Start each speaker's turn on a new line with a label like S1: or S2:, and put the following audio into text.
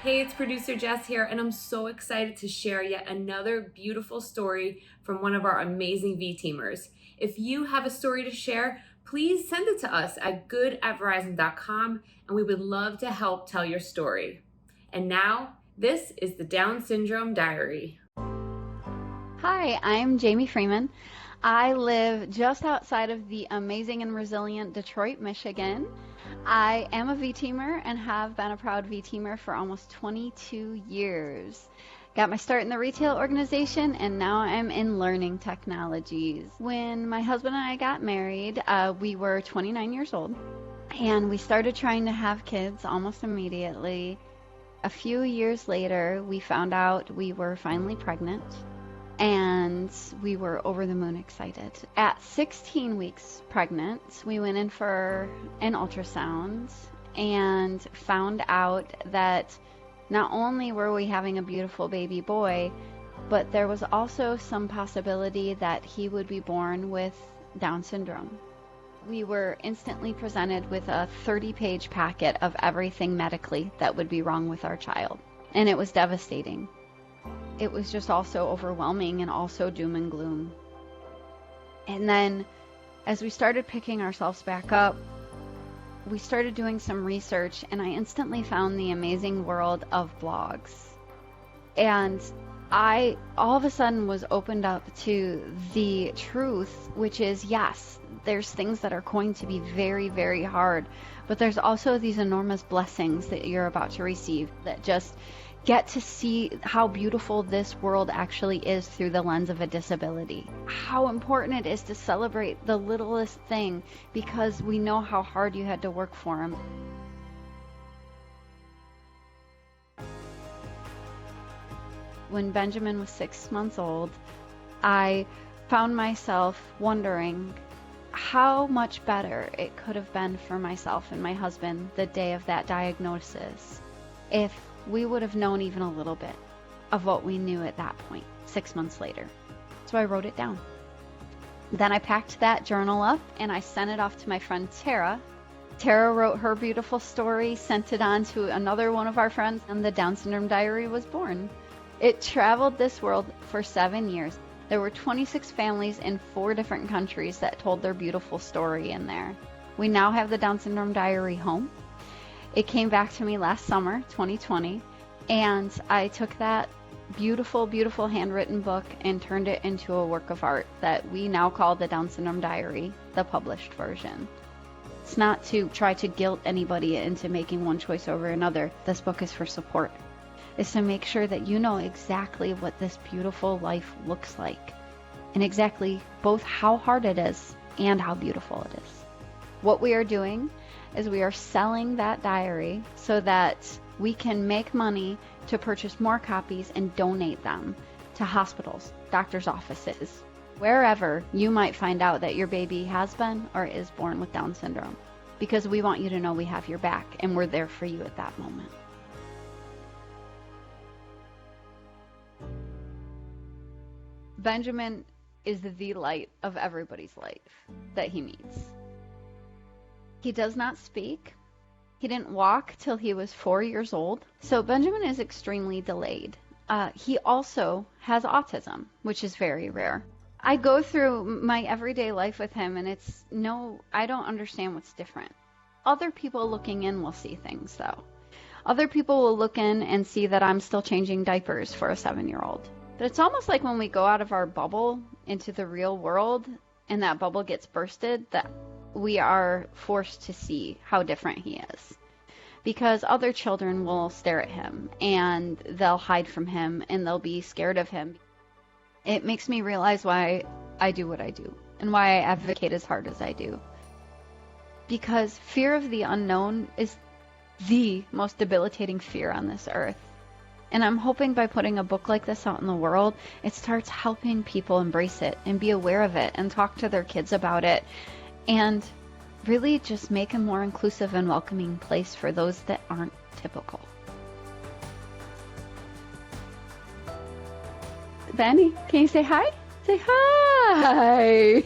S1: Hey, it's producer Jess here, and I'm so excited to share yet another beautiful story from one of our amazing V-Teamers. If you have a story to share, please send it to us at good@verizon.com, and we would love to help tell your story. And now, this is the Down Syndrome Diary.
S2: Hi, I'm Jamie Freeman. I live just outside of the amazing and resilient Detroit, Michigan. I am a V-Teamer and have been a proud V-Teamer for almost 22 years. Got my start in the retail organization and now I'm in learning technologies. When my husband and I got married, we were 29 years old and we started trying to have kids almost immediately. A few years later, we found out we were finally pregnant. And we were over the moon excited. At 16 weeks pregnant, we went in for an ultrasound and found out that not only were we having a beautiful baby boy, but there was also some possibility that he would be born with Down syndrome. We were instantly presented with a 30-page packet of everything medically that would be wrong with our child, and it was devastating. It was just also overwhelming and also doom and gloom. And then as we started picking ourselves back up, we started doing some research and I instantly found the amazing world of blogs. And I all of a sudden was opened up to the truth, which is yes, there's things that are going to be very, very hard, but there's also these enormous blessings that you're about to receive that just get to see how beautiful this world actually is through the lens of a disability. How important it is to celebrate the littlest thing because we know how hard you had to work for them. When Benjamin was 6 months old, I found myself wondering how much better it could have been for myself and my husband the day of that diagnosis if we would have known even a little bit of what we knew at that point, 6 months later. So I wrote it down. Then I packed that journal up and I sent it off to my friend Tara. Tara wrote her beautiful story, sent it on to another one of our friends, and the Down Syndrome Diary was born. It traveled this world for 7 years. There were 26 families in 4 different countries that told their beautiful story in there. We now have the Down Syndrome Diary home. It came back to me last summer, 2020, and I took that beautiful, beautiful handwritten book and turned it into a work of art that we now call the Down Syndrome Diary, the published version. It's not to try to guilt anybody into making one choice over another. This book is for support. It's to make sure that you know exactly what this beautiful life looks like and exactly both how hard it is and how beautiful it is. What we are doing is we are selling that diary so that we can make money to purchase more copies and donate them to hospitals, doctors' offices, wherever you might find out that your baby has been or is born with Down syndrome, because we want you to know we have your back and we're there for you at that moment. Benjamin is the light of everybody's life that he meets. He does not speak. He didn't walk till he was 4 years old. So Benjamin is extremely delayed. He also has autism, which is very rare. I go through my everyday life with him and I don't understand what's different. Other people looking in will see things though. Other people will look in and see that I'm still changing diapers for a 7-year-old. But it's almost like when we go out of our bubble into the real world and that bubble gets bursted, that we are forced to see how different he is. Because other children will stare at him and they'll hide from him and they'll be scared of him. It makes me realize why I do what I do and why I advocate as hard as I do. Because fear of the unknown is the most debilitating fear on this earth. And I'm hoping by putting a book like this out in the world, it starts helping people embrace it and be aware of it and talk to their kids about it and really just make a more inclusive and welcoming place for those that aren't typical. Benny, can you say hi? Say hi!